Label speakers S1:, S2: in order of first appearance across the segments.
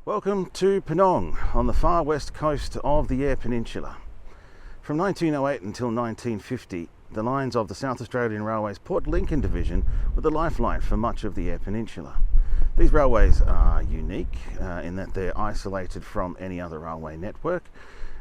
S1: Welcome to Penong on the far west coast of the Eyre Peninsula. From 1908 until 1950, the lines of the South Australian Railway's Port Lincoln division were the lifeline for much of the Eyre Peninsula. These railways are unique in that they're isolated from any other railway network,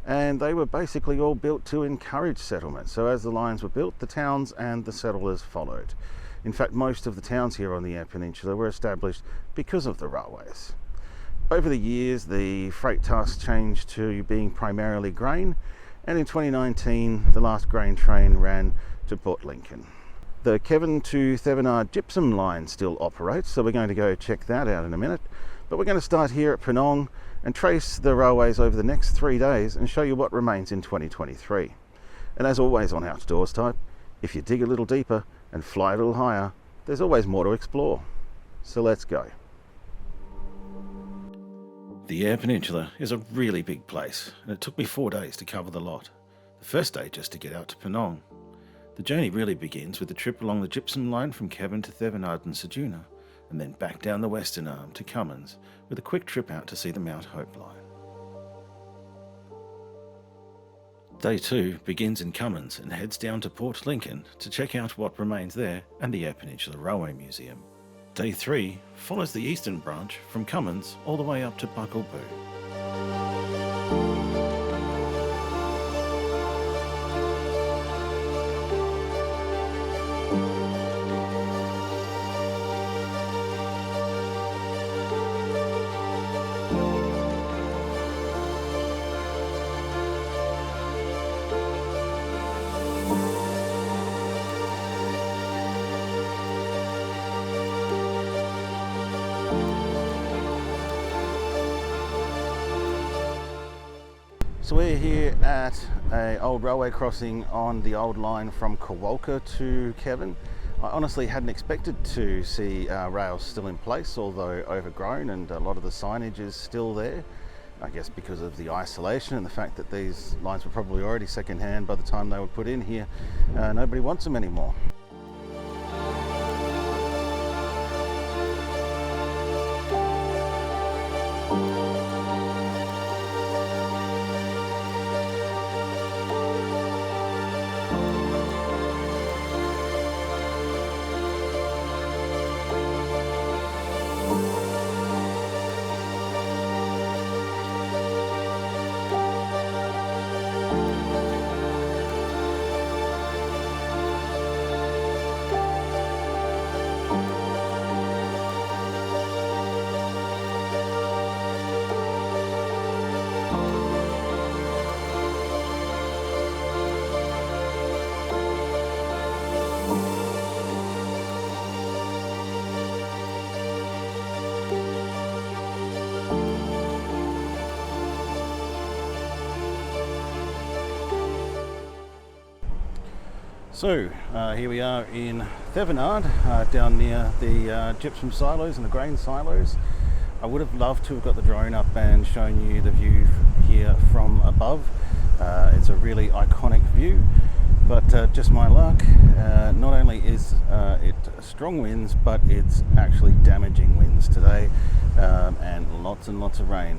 S1: and they were basically all built to encourage settlement. So as the lines were built, the towns and the settlers followed. In fact, most of the towns here on the Eyre Peninsula were established because of the railways. Over the years, the freight task changed to being primarily grain, and in 2019, the last grain train ran to Port Lincoln. The Cavan to Thevenard gypsum line still operates, so we're going to go check that out in a minute. But we're going to start here at Penong and trace the railways over the next 3 days and show you what remains in 2023. And as always on Outdoors Type, if you dig a little deeper and fly a little higher, there's always more to explore. So let's go. The Eyre Peninsula is a really big place, and it took me 4 days to cover the lot. The first day just to get out to Penong. The journey really begins with a trip along the gypsum line from Cavan to Thevenard and Ceduna, and then back down the western arm to Cummins, with a quick trip out to see the Mount Hope line. Day 2 begins in Cummins and heads down to Port Lincoln to check out what remains there and the Eyre Peninsula Railway Museum. Day 3 follows the eastern branch from Cummins all the way up to Buckleboo. So we're here at an old railway crossing on the old line from Kowalka to Cavan. I honestly hadn't expected to see rails still in place, although overgrown, and a lot of the signage is still there. I guess because of the isolation and the fact that these lines were probably already second-hand by the time they were put in here. Nobody wants them anymore. So here we are in Thevenard, down near the gypsum silos and the grain silos. I would have loved to have got the drone up and shown you the view here from above. It's a really iconic view, but just my luck, not only is it strong winds, but it's actually damaging winds today, and lots of rain.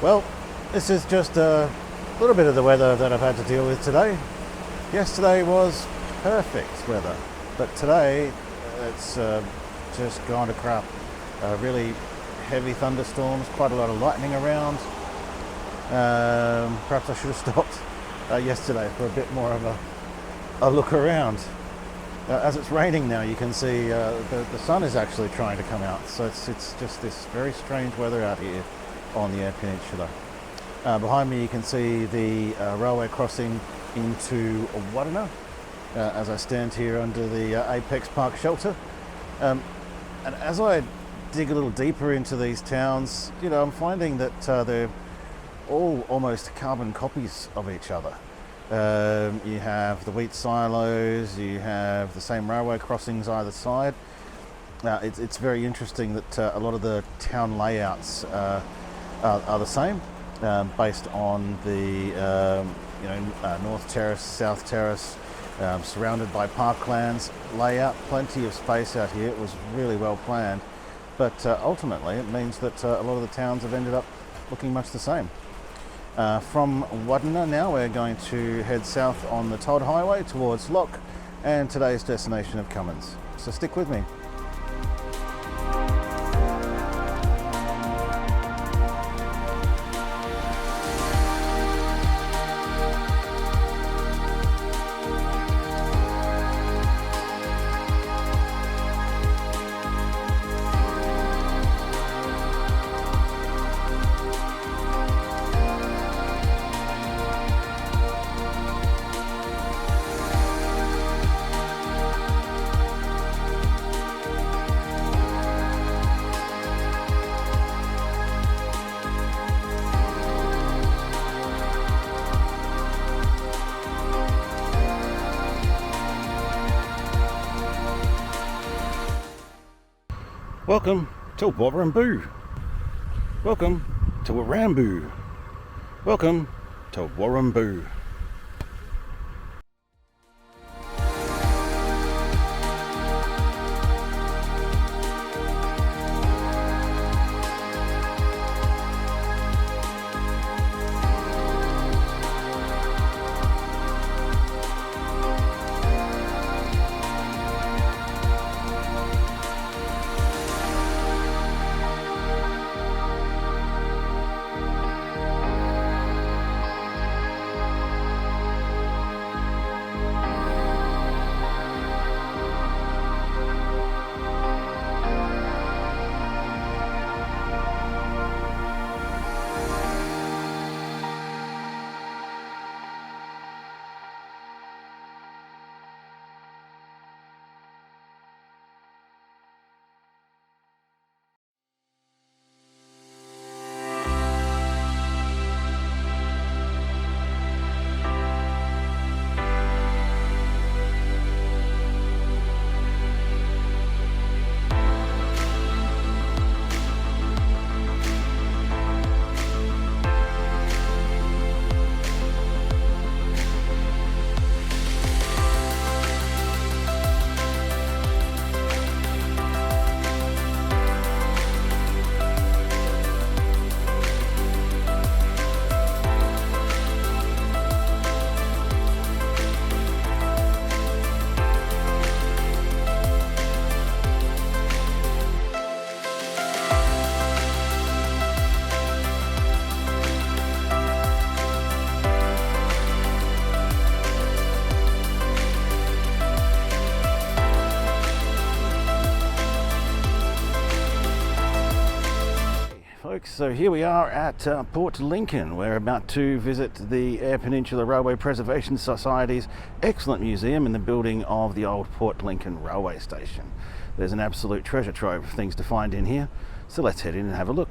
S1: Well, this is just a little bit of the weather that I've had to deal with today. Yesterday was perfect weather, but today it's just gone to crap. Really heavy thunderstorms, quite a lot of lightning around. Perhaps I should have stopped yesterday for a bit more of a look around. As it's raining now, you can see the sun is actually trying to come out, so it's just this very strange weather out here on the Eyre Peninsula. Behind me you can see the railway crossing into Wadena as I stand here under the Apex Park shelter. And as I dig a little deeper into these towns, I'm finding that they're all almost carbon copies of each other. You have the wheat silos, you have the same railway crossings either side. It's very interesting that a lot of the town layouts are the same, based on the North Terrace, South Terrace, surrounded by parklands layout. Plenty of space out here. It was really well planned, but ultimately it means that a lot of the towns have ended up looking much the same. From Wadena now we're going to head south on the Todd Highway towards Lock and today's destination of Cummins. So stick with me. Welcome to Warramboo. Welcome to Warramboo. Welcome to Warramboo. So here we are at Port Lincoln. We're about to visit the Eyre Peninsula Railway Preservation Society's excellent museum in the building of the old Port Lincoln railway station. There's an absolute treasure trove of things to find in here, so let's head in and have a look.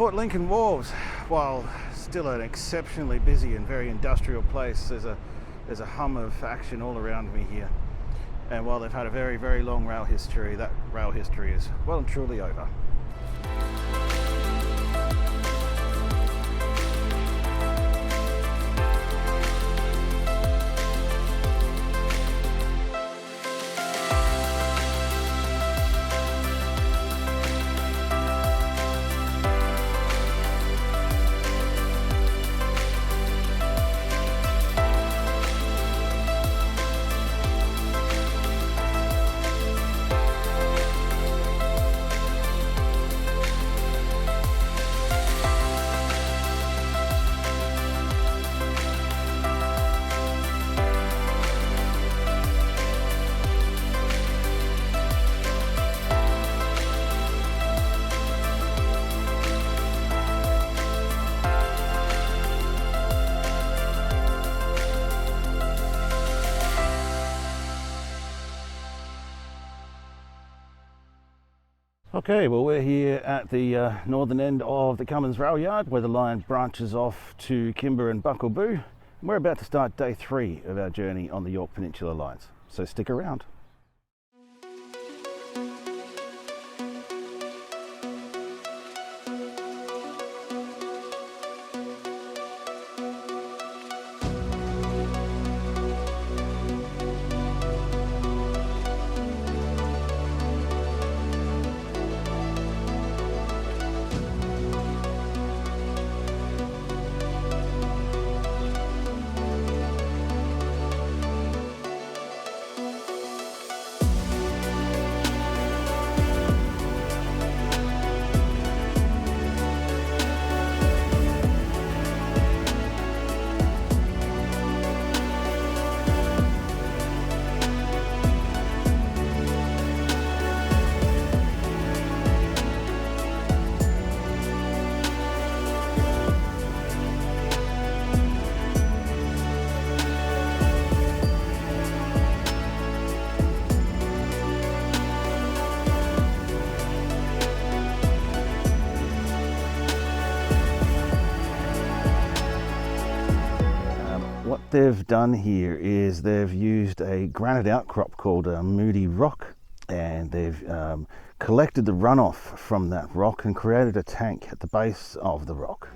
S1: Port Lincoln Wharves, while still an exceptionally busy and very industrial place, there's a hum of action all around me here. And while they've had a very, very long rail history, that rail history is well and truly over. Okay, well we're here at the northern end of the Cummins Rail Yard where the line branches off to Kimber and Buckleboo. And we're about to start day 3 of our journey on the York Peninsula lines, so stick around. What they've done here is they've used a granite outcrop called Moody Rock, and they've collected the runoff from that rock and created a tank at the base of the rock.